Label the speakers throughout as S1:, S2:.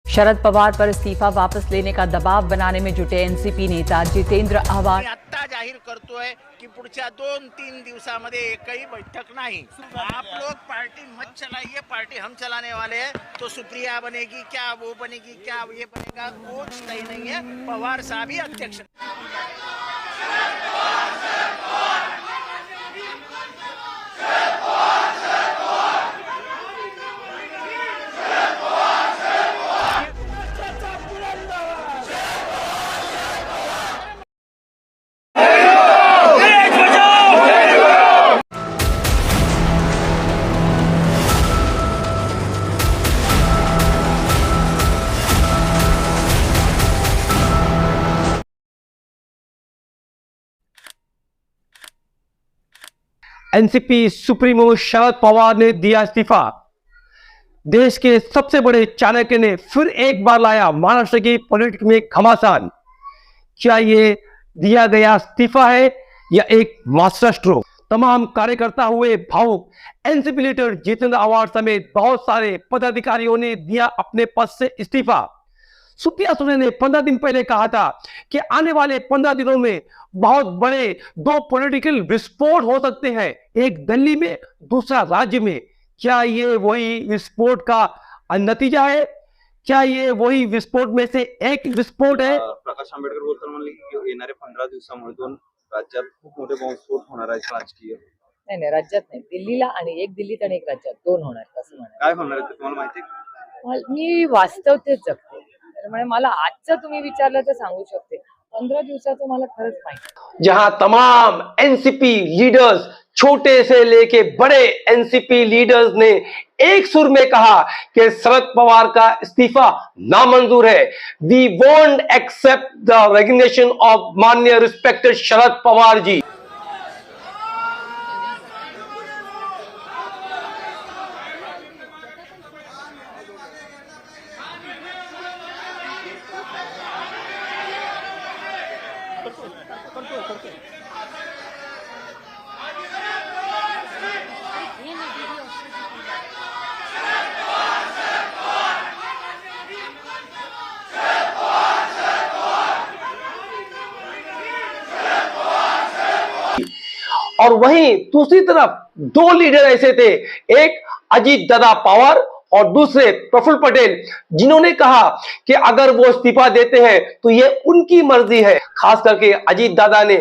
S1: शरद पवार पर इस्तीफा वापस लेने का दबाव बनाने में जुटे एनसीपी नेता जितेंद्र आव्हाड
S2: आता जाहीर करतोय की पुढच्या 2-3 दिवसामध्ये एकही बैठक नहीं। आप लोग पार्टी मत चलाइए, पार्टी हम चलाने वाले हैं। तो सुप्रिया बनेगी क्या, वो बनेगी क्या, ये बनेगा, कुछ तय नहीं है। पवार साहब ही अध्यक्ष।
S3: एनसीपी सुप्रीमो शरद पवार ने दिया इस्तीफा। देश के सबसे बड़े चाणक्य ने फिर एक बार लाया महाराष्ट्र की पॉलिटिक्स में घमासान। क्या ये दिया गया इस्तीफा है या एक मास्टर स्ट्रोक? तमाम कार्यकर्ता हुए भावुक। एनसीपी लीडर जितेंद्र आव्हाड समेत बहुत सारे पदाधिकारियों ने दिया अपने पद से इस्तीफा। सुप्रिया सुले ने 15 दिन पहले कहा था कि आने वाले 15 दिनों में बहुत बड़े 2 पॉलिटिकल विस्फोट हो सकते हैं, एक दिल्ली में, दूसरा राज्य में। क्या ये वही विस्फोट का नतीजा है? क्या ये वही विस्फोट में से एक विस्फोट है?
S4: प्रकाश आंबेडकर बोलताना म्हणले की येणाऱ्या 15 दिवसामध्ये 2 राज्यात खूप मोठे बॉम्बस्फोट होणार आहेत राजकीय.
S5: नाही नाही, राज्यात नाही, दिल्लीला आणि एक दिल्लीत आणि एक राज्यात 2 होणार असं म्हणाले.
S4: काय होणार आहे ते तुम्हाला माहिती आहे?
S5: मी वास्तव तेच जगते, त्यामुळे मला आजचं तुम्ही विचारलं तर सांगू शकते. 15 दिवसाचं मला खरंच माहिती.
S3: जहां तमाम एनसीपी लीडर्स, छोटे से लेके बड़े एनसीपी लीडर्स ने एक सुर में कहा कि शरद पवार का इस्तीफा नामंजूर है। We won't accept the resignation of माननीय रिस्पेक्टेड शरद पवार जी। और वहीं दूसरी तरफ 2 लीडर ऐसे थे, एक अजीत दादा पवार और दूसरे प्रफुल्ल पटेल, जिन्होंने कहा कि अगर वो इस्तीफा देते हैं तो ये उनकी मर्जी है। खास करके अजीत दादा ने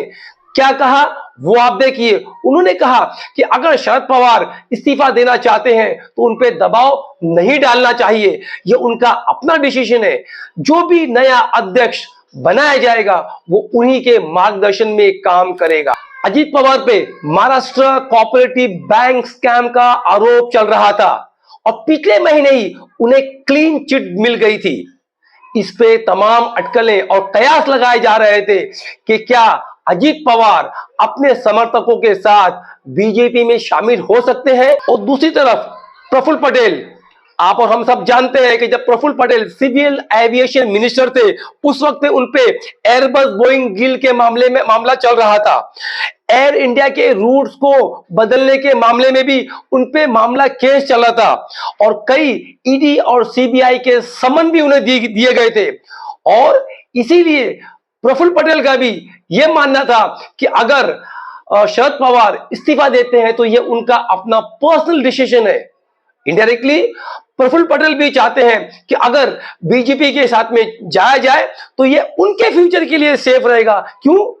S3: क्या कहा वो आप देखिए। उन्होंने कहा कि अगर शरद पवार इस्तीफा देना चाहते हैं तो उन पे दबाव नहीं डालना चाहिए, ये उनका अपना डिसीजन है। जो भी नया अध्यक्ष बनाया जाएगा वो उन्हीं के मार्गदर्शन में काम करेगा। अजीत पवार पे महाराष्ट्र कोऑपरेटिव बैंक स्कैम का आरोप चल रहा था और पिछले महीने ही उन्हें क्लीन चिट मिल गई थी। इस पे तमाम अटकलें और कयास लगाए जा रहे थे कि क्या अजीत पवार अपने समर्थकों के साथ बीजेपी में शामिल हो सकते हैं। और दूसरी तरफ प्रफुल्ल पटेल, आप और हम सब जानते हैं कि जब Praful Patel civil aviation minister थे उस वक्त उन पे एयरबस बोइंग डील के मामले में मामला चल रहा था। एयर इंडिया के रूट्स को बदलने के मामले में भी उन पे मामला केस चला था और कई ईडी और सीबीआई के समन भी उन्हें दिए गए थे। और इसीलिए प्रफुल्ल पटेल का भी यह मानना था कि अगर शरद पवार इस्तीफा देते हैं तो यह उनका अपना पर्सनल डिसीजन है। इनडायरेक्टली प्रफुल्ल पटेल भी चाहते हैं कि अगर बीजेपी के साथ में जाया जाए तो यह उनके फ्यूचर के लिए सेफ रहेगा। क्यों?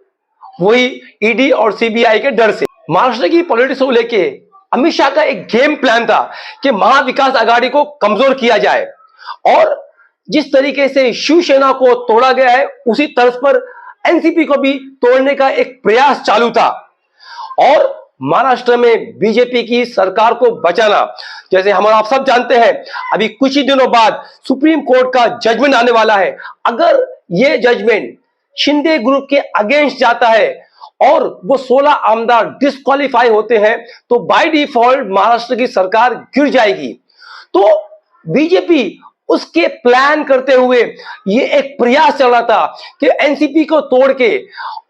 S3: वही ईडी और सीबीआई के डर से। महाराष्ट्र की पॉलिटिक्स को लेके अमित शाह का एक गेम प्लान था कि महाविकास आघाड़ी को कमजोर किया जाए और जिस तरीके से शिवसेना को तोड़ा गया है उसी तर्ज पर एनसीपी को भी तोड़ने का एक प्रयास चालू था। और महाराष्ट्र में बीजेपी की सरकार को बचाना, जैसे हम आप सब जानते हैं अभी कुछ ही दिनों बाद सुप्रीम कोर्ट का जजमेंट आने वाला है। अगर यह जजमेंट शिंदे ग्रुप के अगेंस्ट जाता है और वो 16 आमदार डिस्क्वालीफाई होते हैं तो बाय डिफॉल्ट महाराष्ट्र की सरकार गिर जाएगी। तो बीजेपी उसके प्लान करते हुए ये एक प्रयास चल रहा था कि एनसीपी को तोड़ के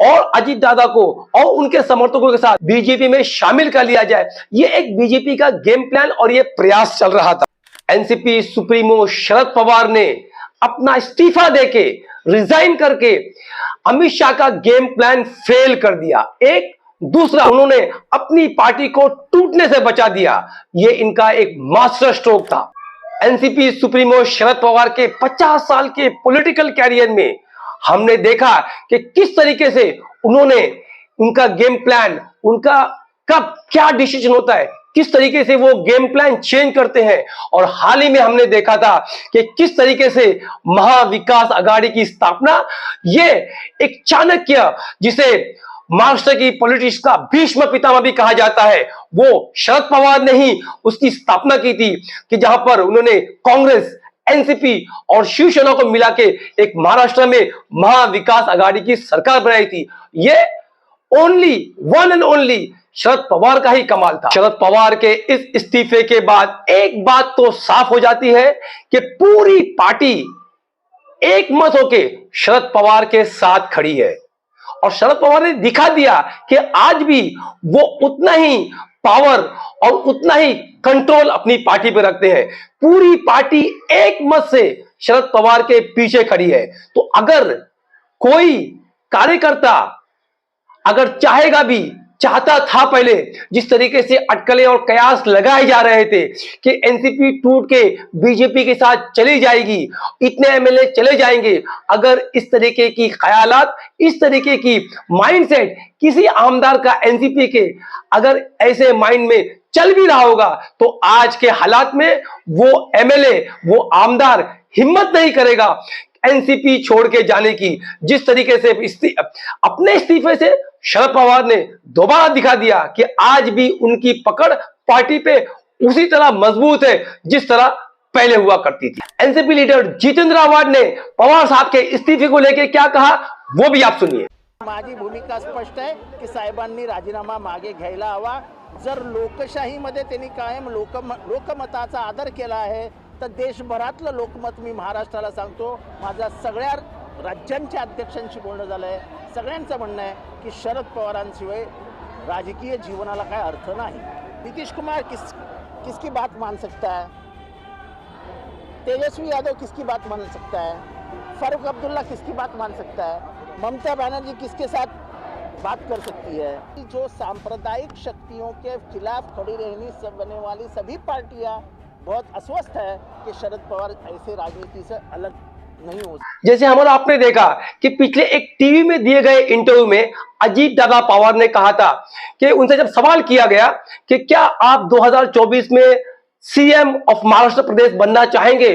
S3: और अजीत दादा को और उनके समर्थकों के साथ बीजेपी में शामिल कर लिया जाए। ये एक बीजेपी का गेम प्लान और ये प्रयास चल रहा था। एनसीपी सुप्रीमो शरद पवार ने अपना इस्तीफा देके, रिजाइन करके अमित शाह का गेम प्लान फेल कर दिया। एक दूसरा, उन्होंने अपनी पार्टी को टूटने से बचा दिया। ये इनका एक मास्टर स्ट्रोक था। एनसीपी सुप्रीमो शरद पवार के 50 साल के पॉलिटिकल कैरियर में हमने देखा कि किस तरीके से उन्होंने, उनका गेम प्लान, उनका कब क्या डिसीजन होता है, किस तरीके से वो गेम प्लान चेंज करते हैं। और हाल ही में हमने देखा था कि किस तरीके से महाविकास आघाड़ी की स्थापना, ये एक चाणक्य, जिसे महाराष्ट्र की पॉलिटिक्स का भीष्म पितामह भी कहा जाता है, वो शरद पवार ने ही उसकी स्थापना की थी, कि जहां पर उन्होंने कांग्रेस, एनसीपी और शिवसेना को मिला के एक महाराष्ट्र में महाविकास आघाड़ी की सरकार बनाई थी। ये only, one and only Sharad Pawar का ही कमाल था। शरद पवार के इस इस्तीफे के बाद एक बात तो साफ हो जाती है कि पूरी पार्टी एक मत होके शरद पवार के साथ खड़ी है। और शरद पवार ने दिखा दिया कि आज भी वो उतना ही पावर और उतना ही कंट्रोल अपनी पार्टी पे रखते हैं। पूरी पार्टी एक मत से शरद पवार के पीछे खड़ी है। तो अगर कोई कार्यकर्ता अगर चाहेगा भी, चाहता था पहले, जिस तरीके से अटकलें और कयास लगाए जा रहे थे कि एनसीपी टूट के बीजेपी के साथ चली जाएगी, इतने एमएलए चले जाएंगे, अगर इस तरीके की ख्यालात, इस तरीके की माइंडसेट किसी आमदार का एनसीपी के अगर ऐसे माइंड में चल भी रहा होगा, तो आज के हालात में वो एमएलए, वो आमदार हिम्मत नहीं करेगा एनसीपी छोड़ के जाने की। जिस तरीके से अपने इस्तीफे से शरद पवार ने दोबारा दिखा दिया कि आज भी उनकी पकड़ पार्टी पे उसी तरह मजबूत है जिस तरह पहले हुआ करती थी। एनसीपी लीडर जितेंद्र आव्हाड ने पवार साहब के इस्तीफे को लेकर क्या कहा, वो भी आप सुनिए।
S2: माझी भूमिका स्पष्ट आहे की साहेबांनी राजीनामा मागे घ्यायला हवा। जर लोकशाहीमध्ये त्यांनी कायम लोकमताचा आदर केला आहे, तर देशभरातलं लोकमत मी महाराष्ट्राला सांगतो, माझा सगळ्या राज्यांच्या अध्यक्षांशी बोलणं झालंय, सगळ्यांचं म्हणणं आहे की शरद पवारांशिवाय राजकीय जीवनाला काय अर्थ नाही। नीतीश कुमार किसकी बात मान सकता है, तेजस्वी यादव किसकी बात मान सकता है, फारूक अब्दुल्ला किसकी बात मान सकता है, ममता बनर्जी किसके साथ बात कर सकती है। जो सांप्रदायिक शक्तियों के खिलाफ खड़ी रहने वाली सभी पार्टियां बहुत अस्वस्थ है कि शरद पवार ऐसे राजनीति से अलग नहीं हो।
S3: जैसे हमारा आपने देखा कि पिछले एक टीवी में दिए गए इंटरव्यू में अजीत दादा पवार ने कहा था कि उनसे जब सवाल किया गया कि क्या आप 2024 में सीएम ऑफ महाराष्ट्र प्रदेश बनना चाहेंगे,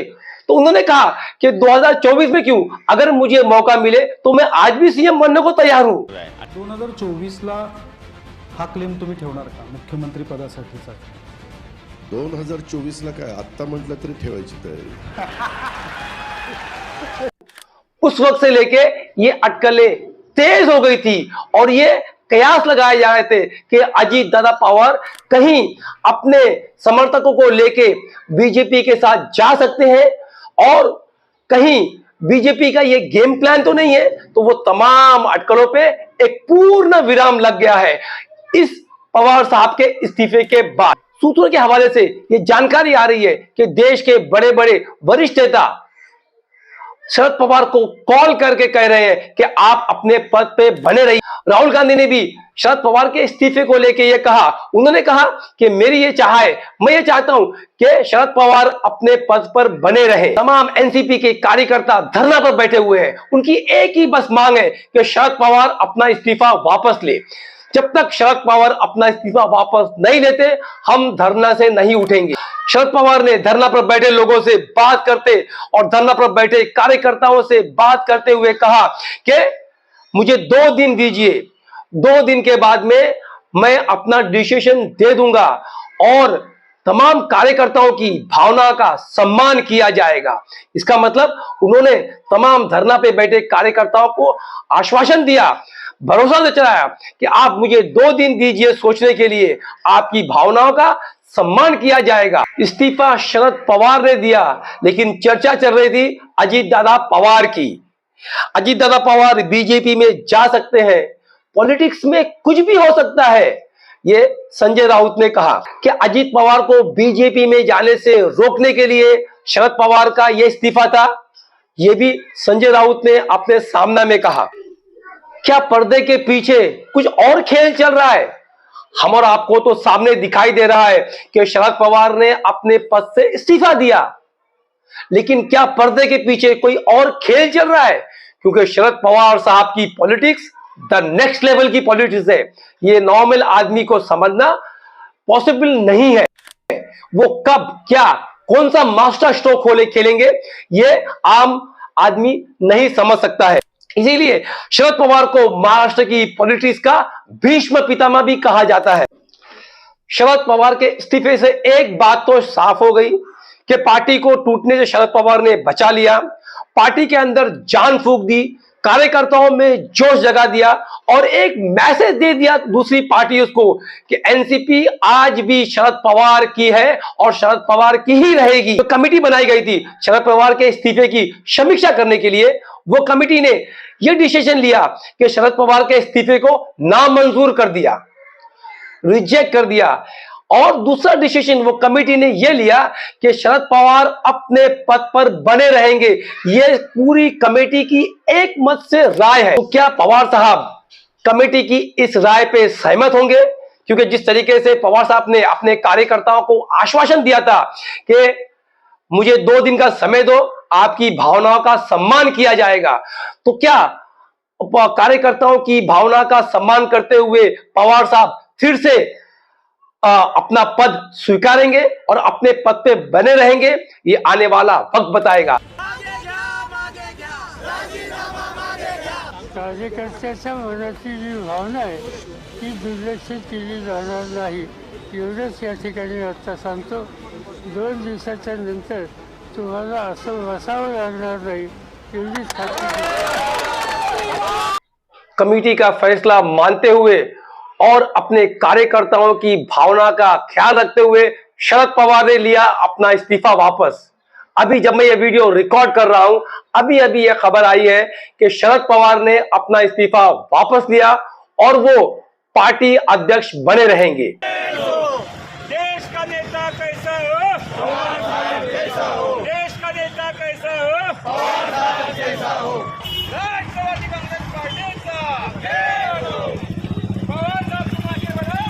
S3: तो उन्होंने कहा कि 2024 में क्यों, अगर मुझे मौका मिले तो मैं आज भी सीएम बनने को तैयार हूं।
S6: 2024ला हा क्लेम तुम्ही ठेवणार का मुख्यमंत्री पदासाठीचा?
S7: 2024ला काय आत्ता म्हटलं तरी ठेवायची तयारी।
S3: उस वक्त से लेके ये अटकलें तेज हो गई थी और ये कयास लगाए जा रहे थे कि अजीत दादा पवार कहीं अपने समर्थकों को लेके बीजेपी के साथ जा सकते हैं और कहीं बीजेपी का ये गेम प्लान तो नहीं है। तो वो तमाम अटकलों पे एक पूर्ण विराम लग गया है इस पवार साहब के इस्तीफे के बाद। सूत्रों के हवाले से ये जानकारी आ रही है कि देश के बड़े बड़े वरिष्ठ नेता शरद पवार को कॉल करके कह रहे हैं कि आप अपने पद पे बने रहिए। राहुल गांधी ने भी शरद पवार के इस्तीफे को लेकर यह कहा, उन्होंने कहा कि मेरी ये चाह है, मैं ये चाहता हूं कि शरद पवार अपने पद पर बने रहे। तमाम एनसीपी के कार्यकर्ता धरना पर बैठे हुए हैं, उनकी एक ही बस मांग है कि शरद पवार अपना इस्तीफा वापस ले। जब तक शरद पवार अपना इस्तीफा वापस नहीं लेते, हम धरना से नहीं उठेंगे। शरद पवार ने धरना पर बैठे लोगों से बात करते और धरना पर बैठे कार्यकर्ताओं से बात करते हुए कहा कि मुझे 2 दिन दीजिए, 2 दिन के बाद में मैं अपना डिसीजन दे दूंगा और तमाम कार्यकर्ताओं की भावना का सम्मान किया जाएगा। इसका मतलब उन्होंने तमाम धरना पे बैठे कार्यकर्ताओं को आश्वासन दिया, भरोसा दिलाया कि आप मुझे 2 दिन दीजिए सोचने के लिए, आपकी भावनाओं का सम्मान किया जाएगा। इस्तीफा शरद पवार ने दिया, लेकिन चर्चा चल रही थी अजीत दादा पवार की। अजीत दादा पवार बीजेपी में जा सकते हैं, पॉलिटिक्स में कुछ भी हो सकता है, ये संजय राउत ने कहा कि अजीत पवार को बीजेपी में जाने से रोकने के लिए शरद पवार का यह इस्तीफा था। ये भी संजय राउत ने अपने सामना में कहा। क्या पर्दे के पीछे कुछ और खेल चल रहा है? हम और आपको तो सामने दिखाई दे रहा है कि शरद पवार ने अपने पद से इस्तीफा दिया, लेकिन क्या पर्दे के पीछे कोई और खेल चल रहा है? क्योंकि शरद पवार साहब की पॉलिटिक्स द नेक्स्ट लेवल की पॉलिटिक्स है। ये नॉर्मल आदमी को समझना पॉसिबल नहीं है। वो कब क्या कौन सा मास्टर स्ट्रोक खेलेंगे ये आम आदमी नहीं समझ सकता है। इसीलिए शरद पवार को महाराष्ट्र की पॉलिटिक्स का भीष्म पितामह भी कहा जाता है। शरद पवार के इस्तीफे से एक बात तो साफ हो गई कि पार्टी को टूटने से शरद पवार ने बचा लिया, पार्टी के अंदर जान फूंक दी, कार्यकर्ताओं में जोश जगा दिया और एक मैसेज दे दिया दूसरी पार्टी उसको कि एनसीपी आज भी शरद पवार की है और शरद पवार की ही रहेगी। तो कमेटी बनाई गई थी शरद पवार के इस्तीफे की समीक्षा करने के लिए, वो कमेटी ने यह डिसीजन लिया कि शरद पवार के इस्तीफे को नामंजूर कर दिया, रिजेक्ट कर दिया। और दूसरा डिसीजन वो कमेटी ने यह लिया कि शरद पवार अपने पद पर बने रहेंगे। यह पूरी कमेटी की एक मत से राय है। तो क्या पवार साहब कमेटी की इस राय पे सहमत होंगे? क्योंकि जिस तरीके से पवार साहब ने अपने कार्यकर्ताओं को आश्वासन दिया था कि मुझे 2 दिन का समय दो, आपकी भावनाओं का सम्मान किया जाएगा, तो क्या कार्यकर्ताओं की भावना का सम्मान करते हुए पवार साहब फिर से अपना पद स्वीकारेंगे और अपने पद पे बने रहेंगे? ये आने वाला वक्त बताएगा।
S8: कार्यकर्त्याच्या मनाची जी भावना आहे ती दुर्लक्षित केली जाणार नाही एवढंच या ठिकाणी आता सांगतो। 2 दिवसाच्या नंतर तुम्हाला असं बसावं लागणार नाही एवढीच खात्री।
S3: कमेटी का फैसला मानते हुए और अपने कार्यकर्ताओं की भावना का ख्याल रखते हुए शरद पवार ने लिया अपना इस्तीफा वापस। अभी जब मैं ये वीडियो रिकॉर्ड कर रहा हूं, अभी अभी यह खबर आई है कि शरद पवार ने अपना इस्तीफा वापस लिया और वो पार्टी अध्यक्ष बने रहेंगे।
S9: देश का नेता कैसा हो? पवार साहब जैसा हो। देश का नेता कैसा हो? पवार साहब जैसा हो। राष्ट्रवादी कांग्रेस पार्टीचा जय हो। पवार साहब तुम आगे बढ़ो।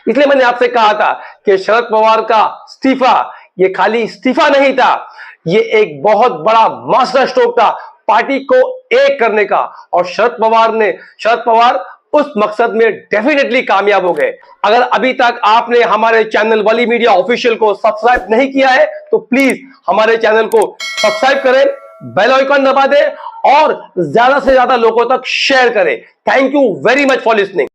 S3: इसलिए मैंने आपसे कहा था कि शरद पवार का इस्तीफा ये खाली इस्तीफा नहीं था, ये एक बहुत बड़ा मास्टर स्ट्रोक था पार्टी को एक करने का। और शरद पवार उस मकसद में डेफिनेटली कामयाब हो गए। अगर अभी तक आपने हमारे चैनल वली मीडिया ऑफिशियल को सब्सक्राइब नहीं किया है तो प्लीज हमारे चैनल को सब्सक्राइब करें, बेल आइकन दबा दें और ज्यादा से ज्यादा लोगों तक शेयर करें। Thank you very much for listening.